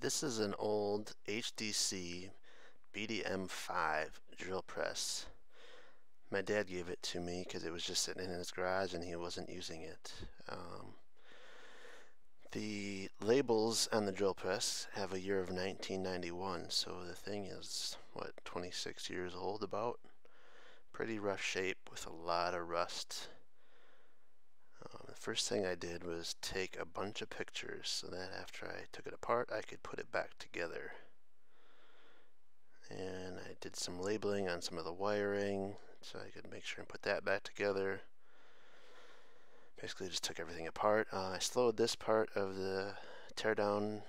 This is an old HDC BDM 5 drill press. My dad gave it to me because it was just sitting in his garage and he wasn't using it. The labels on the drill press have a year of 1991, so the thing is, 26 years old about? Pretty rough shape with a lot of rust. The first thing I did was take a bunch of pictures so that after I took it apart I could put it back together. And I did some labeling on some of the wiring so I could make sure and put that back together. Basically just took everything apart. I slowed this part of the teardown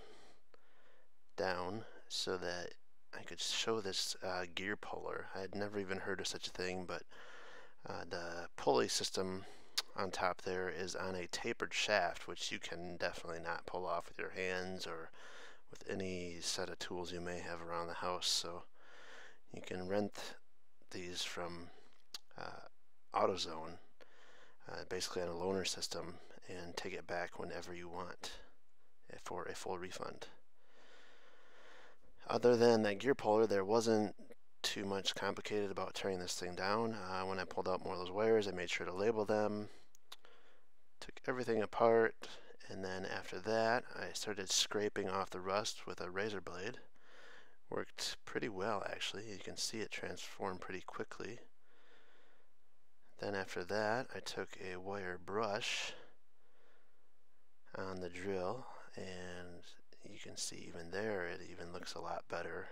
down so that I could show this gear puller. I had never even heard of such a thing, but the pulley system on top there is on a tapered shaft, which you can definitely not pull off with your hands or with any set of tools you may have around the house. So you can rent these from AutoZone, basically on a loaner system, and take it back whenever you want for a full refund. Other than that gear puller, there wasn't too much complicated about tearing this thing down. When I pulled out more of those wires, I made sure to label them, took everything apart, and then after that I started scraping off the rust with a razor blade. Worked pretty well, actually. You can see it transform pretty quickly. Then after that I took a wire brush on the drill, and you can see even there it even looks a lot better.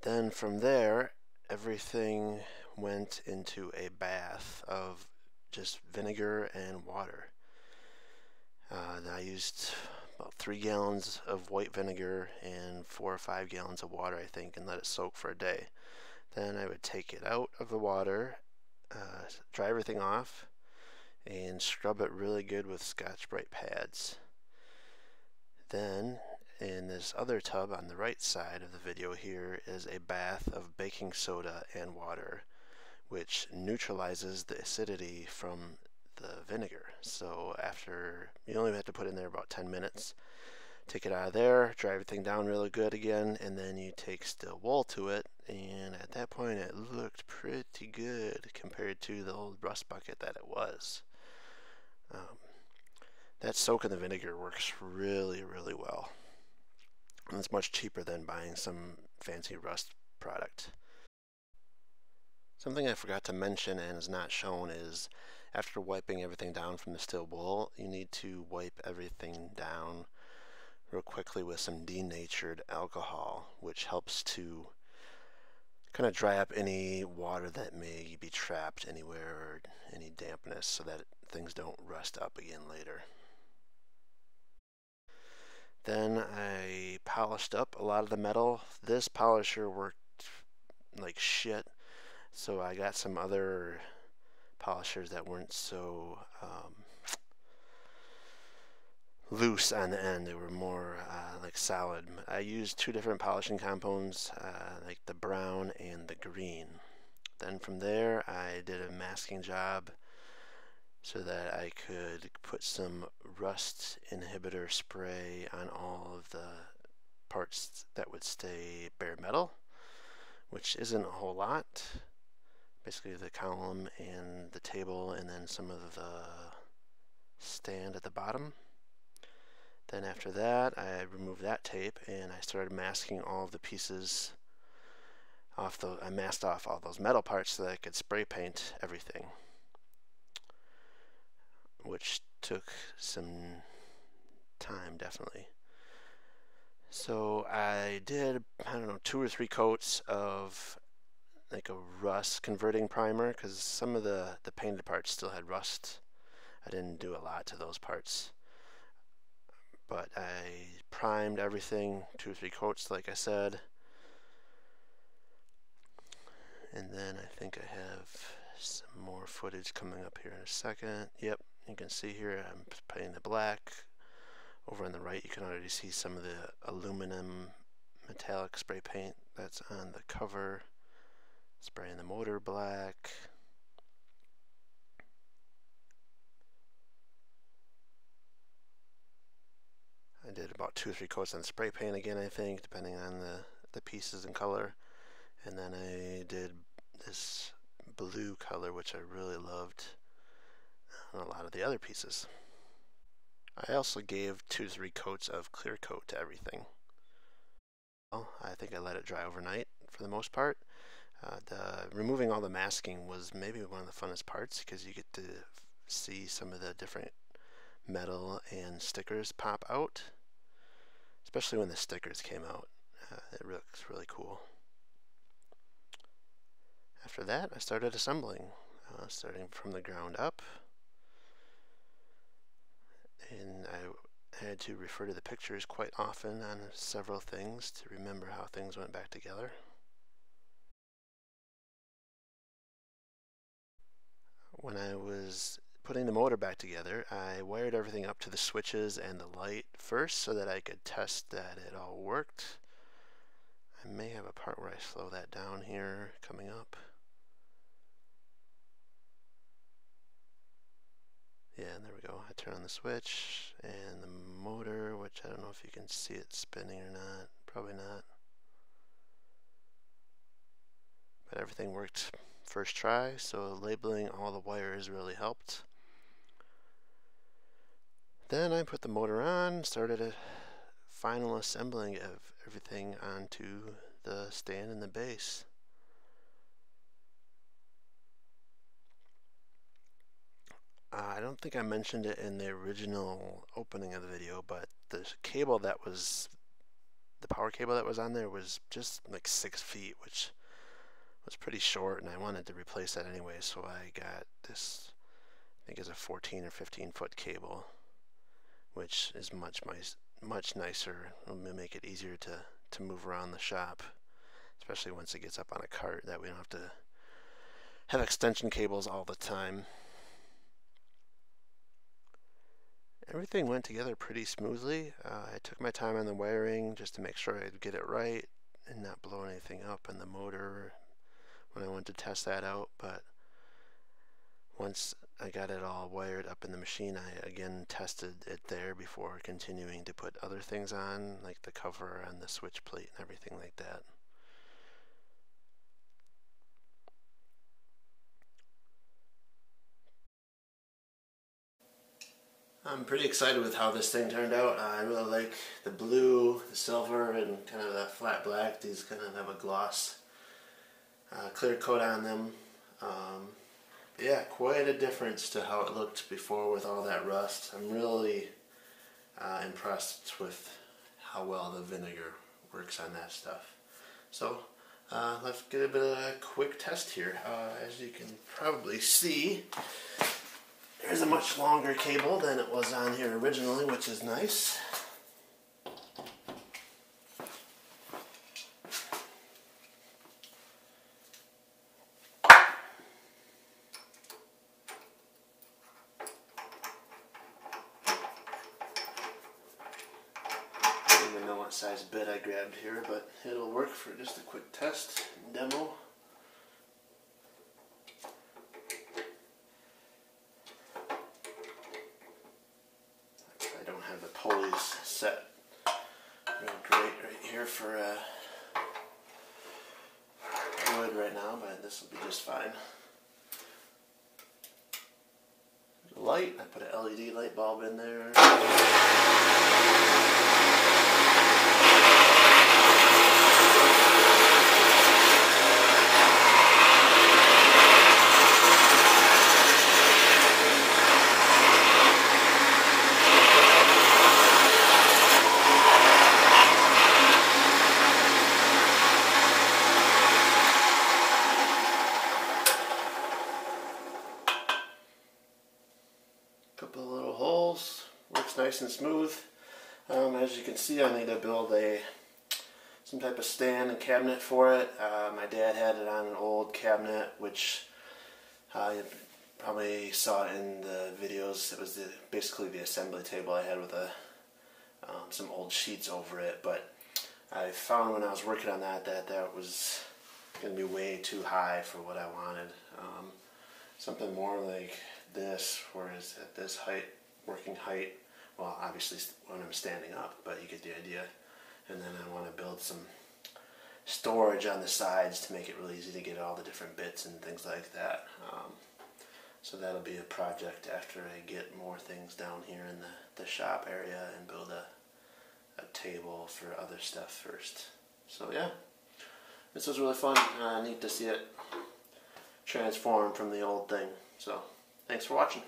Then from there everything went into a bath of just vinegar and water. I used about 3 gallons of white vinegar and 4 or 5 gallons of water, I think, and let it soak for a day. Then I would take it out of the water, dry everything off, and scrub it really good with Scotch-Brite pads. Then in this other tub on the right side of the video here is a bath of baking soda and water, which neutralizes the acidity from the vinegar. So after, you only have to put in there about 10 minutes. Take it out of there, dry everything down really good again, and then you take still wool to it, and at that point it looked pretty good compared to the old rust bucket that it was. That soak in the vinegar works really, really well. And it's much cheaper than buying some fancy rust product. Something I forgot to mention and is not shown is after wiping everything down from the still wool, you need to wipe everything down real quickly with some denatured alcohol, which helps to kind of dry up any water that may be trapped anywhere or any dampness so that things don't rust up again later. Then I polished up a lot of the metal. This polisher worked like shit, so I got some other polishers that weren't so loose on the end. They were more like solid. I used 2 different polishing compounds, like the brown and the green. Then from there I did a masking job so that I could put some rust inhibitor spray on all of the parts that would stay bare metal, which isn't a whole lot. Basically the column and the table and then some of the stand at the bottom. Then after that I removed that tape and I started masking all of the pieces off. I masked off all those metal parts so that I could spray paint everything, which took some time, definitely. So I did, I don't know, 2 or 3 coats of like a rust converting primer because some of the painted parts still had rust. I didn't do a lot to those parts, but I primed everything, 2 or 3 coats like I said. And then I think I have some more footage coming up here in a second. Yep, you can see here I'm painting the black. Over on the right you can already see some of the aluminum metallic spray paint that's on the cover. Spraying the motor black. about 2 or 3 coats on spray paint again, I think, depending on the pieces and color. And then I did this blue color, which I really loved on a lot of the other pieces. I also gave 2 to 3 coats of clear coat to everything. Well, I think I let it dry overnight for the most part. Removing all the masking was maybe one of the funnest parts because you get to see some of the different metal and stickers pop out, especially when the stickers came out. It looks really cool. After that, I started assembling, starting from the ground up, and I had to refer to the pictures quite often on several things to remember how things went back together. When I was putting the motor back together, I wired everything up to the switches and the light first so that I could test that it all worked. I may have a part where I slow that down here coming up. Yeah, and there we go. I turn on the switch and the motor, which I don't know if you can see it spinning or not. Probably not. But everything worked first try, so labeling all the wires really helped. Then I put the motor on, started a final assembling of everything onto the stand and the base. I don't think I mentioned it in the original opening of the video, but the cable that was, the power cable that was on there was just like 6 feet, which was pretty short, and I wanted to replace that anyway, so I got this, I think it's a 14 or 15 foot cable, which is much nicer. It'll make it easier to move around the shop, especially once it gets up on a cart, that we don't have to have extension cables all the time. Everything went together pretty smoothly. I took my time on the wiring just to make sure I'd get it right and not blow anything up in the motor when I went to test that out. But once I got it all wired up in the machine, I again tested it there before continuing to put other things on, like the cover and the switch plate and everything like that. I'm pretty excited with how this thing turned out. I really like the blue, the silver, and kind of the flat black. These kind of have a gloss clear coat on them. Yeah, quite a difference to how it looked before with all that rust. I'm really impressed with how well the vinegar works on that stuff. So let's get a bit of a quick test here. As you can probably see, there's a much longer cable than it was on here originally, which is nice. I don't even know what size bit I grabbed here, but it'll work for just a quick test and demo. The pulleys set real great right here for wood right now, but this will be just fine. Light, I put an LED light bulb in there. Couple of little holes, works nice and smooth. As you can see, I need to build some type of stand and cabinet for it. My dad had it on an old cabinet, which you probably saw in the videos. It was basically the assembly table I had with some old sheets over it. But I found when I was working on that was going to be way too high for what I wanted. Something more like this, whereas at this height, working height, well, obviously when I'm standing up, but you get the idea. And then I want to build some storage on the sides to make it really easy to get all the different bits and things like that. So that'll be a project after I get more things down here in the shop area and build a table for other stuff first. So yeah, this was really fun. Neat to see it transform from the old thing. So thanks for watching.